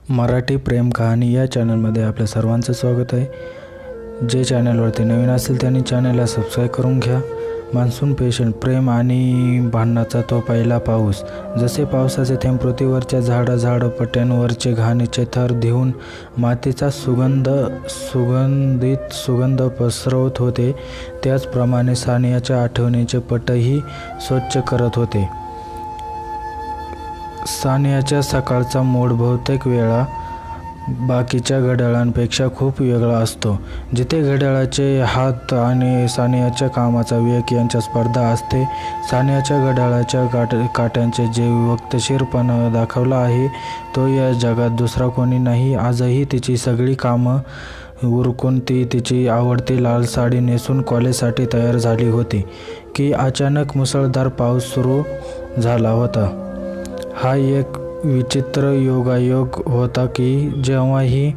मराठी प्रेम कहाणी या चॅनलमध्ये आपल्या सर्वांचं स्वागत आहे। जे चॅनलवरती नवीन असेल त्यांनी चॅनलला सबस्क्राईब करून घ्या। मान्सून पेशंट प्रेम आणि भांडणाचा तो पहिला पाऊस। जसे पावसाचे थेंब पृथ्वीवरच्या झाडाझाडपट्ट्यांवरचे घाणीचे थर धुवून मातीचा सुगंधित सुगंध पसरवत होते, त्याचप्रमाणे सानियाच्या आठवणीचे पटही स्वच्छ करत होते। सानियाच्या सकाळचा मूड बहुतेक वेळा बाकीच्या घड्याळांपेक्षा खूप वेगळा असतो। जिथे घड्याळाचे हात आणि सानियाच्या कामाचा वेग यांच्या स्पर्धा असते, सानियाच्या घड्याळाच्या काट्यांचे जे वक्तशीरपणा दाखवला आहे तो या जगात दुसरा कोणी नाही। आजही तिची सगळी कामं उरकून ती तिची आवडती लाल साडी नेसून कॉलेजसाठी तयार झाली होती की अचानक मुसळधार पाऊस सुरू झाला होता। हा एक विचित्र योगायोग होता की जेव्हाही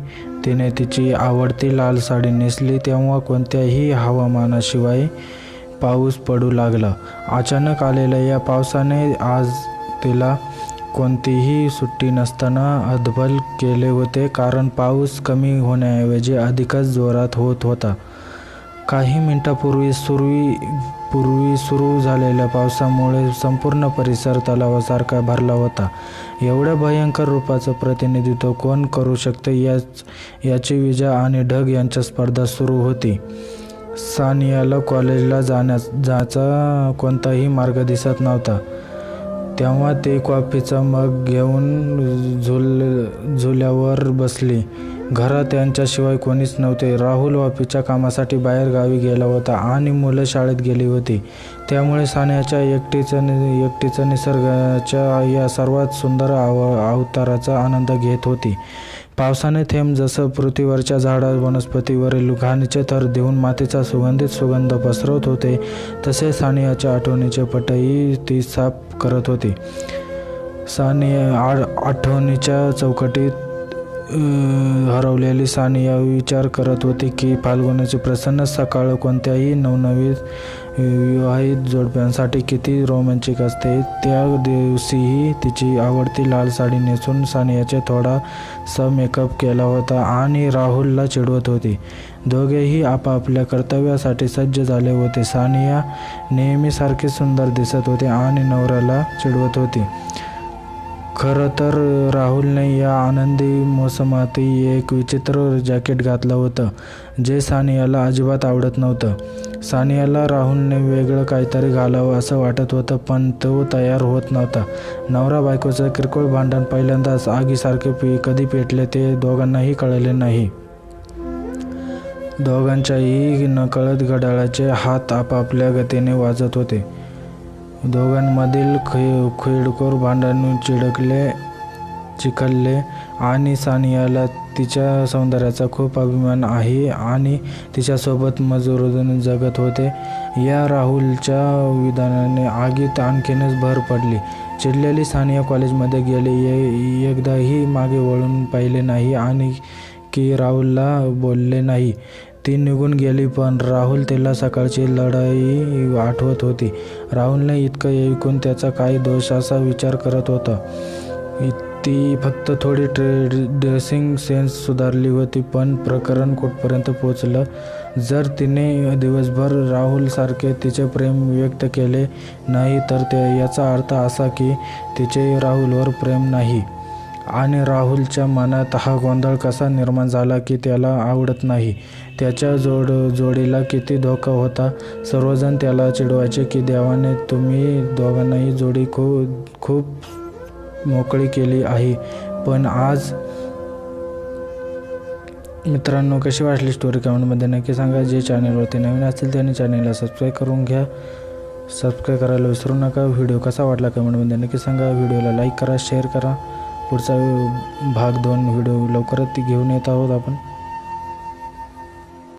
तिने तिची आवडती लाल साडी नेसली तेव्हा कोणत्याही हवामानाशिवाय पाऊस पडू लागला। अचानक आलेल्या या पावसाने आज तिला कोणतीही सुट्टी नसताना हतबल केले होते, कारण पाऊस कमी होण्याऐवजी अधिकच जोरात होत होता। काही मिनिटांपूर्वी सुरू झालेल्या पावसामुळे संपूर्ण परिसर तलावासारखा भरला होता। एवढ्या भयंकर रूपाचं प्रतिनिधित्व कोण करू शकते याची विजा आणि ढग यांच्या स्पर्धा सुरू होती। सानियाला कॉलेजला जाण्याचा कोणताही मार्ग दिसत नव्हता। तेव्हा ती कॉफीचा मग घेऊन झुल्यावर बसली। घरात त्यांच्याशिवाय कोणीच नव्हते। राहुल ऑफिसच्या कामासाठी बाहेर गावी गेला होता आणि मुलं शाळेत गेली होती। त्यामुळे सानिया एकटीच निसर्गाच्या या सर्वात सुंदर अवताराचा आनंद घेत होती। पावसाने थेंब जसं पृथ्वीवरच्या वनस्पतीवरील घाणीचे थर धुवून मातीचा सुगंधित सुगंध पसरवत होते, तसे सानियाच्या आठवणीचे पटही ती साफ करत होती। सानिया आठवणीच्या चौकटीत हरवलेली सानिया विचार करत होती की फाल्गुनाची प्रसन्न सकाळ कोणत्याही नवनवीन विवाहित जोडप्यांसाठी किती रोमॅन्टिक असते। त्या दिवशीही तिची आवडती लाल साडी नेसून सानियाने थोडासा मेकअप केला होता आणि राहुलला चिडवत होती। दोघेही आपापल्या कर्तव्यासाठी सज्ज झाले होते। सानिया नेहमीसारखी सुंदर दिसत होती आणि नवऱ्याला चिडवत होती। खरं तर राहुलने या आनंदी मोसमातही एक विचित्र जॅकेट घातलं होतं, जे सानियाला अजिबात आवडत नव्हतं। सानियाला राहुलने वेगळं काहीतरी घालावं असं वाटत होतं, पण तो तयार होत नव्हता। नवरा बायकोचं किरकोळ भांडण पहिल्यांदाच आगीसारखे कधी पेटले ते दोघांनाही कळले नाही। दोघांच्याही नकळत घड्याळाचे हात आपापल्या गतीने वाजत होते। दोघांमधील खिळखोर भांडण चिखलले आणि सानियाला तिच्या सौंदर्याचा खूप अभिमान आहे आणि तिच्यासोबत मजुरून जगत होते। या राहुलच्या विधानाने आगीत आणखीनच भर पडली। चिडलेली सानिया कॉलेजमध्ये गेली, एकदाही मागे वळून पाहिले नाही आणि की राहुलला बोलले नाही। ती निघून गेली, पण राहुल तिला सकाळची लढाई आठवत होती। राहुलने इतकं ऐकून त्याचा काय दोष असा विचार करत होता। ती फक्त थोडी ड्रेसिंग सेन्स सुधारली होती, पण प्रकरण कुठपर्यंत पोचलं? जर तिने दिवसभर राहुलसारखे तिचे प्रेम व्यक्त केले नाही तर याचा अर्थ असा की तिचे राहुलवर प्रेम नाही आणि राहुलच्या मनात हा गोंधळ कसा निर्माण झाला की त्याला आवडत नाही। त्याच्या जोडीला किती धोका होता। सर्वजण त्याला चिडवायचे की देवाने तुम्ही दोघांनाही जोडी खूप मोकळी केली आहे। पण आज मित्रांनो, कशी वाटली स्टोरी कमेंटमध्ये नक्की सांगा। जे चॅनलवरती नवीन असतील त्यांनी चॅनलला सबस्क्राईब करून घ्या। सबस्क्राईब करायला विसरू नका। व्हिडिओ कसा वाटला कमेंटमध्ये नक्की सांगा। व्हिडिओला लाईक करा, शेअर करा। पुढचा भाग 2 व्हिडिओ लवकरच घेऊन येत आहोत आपण।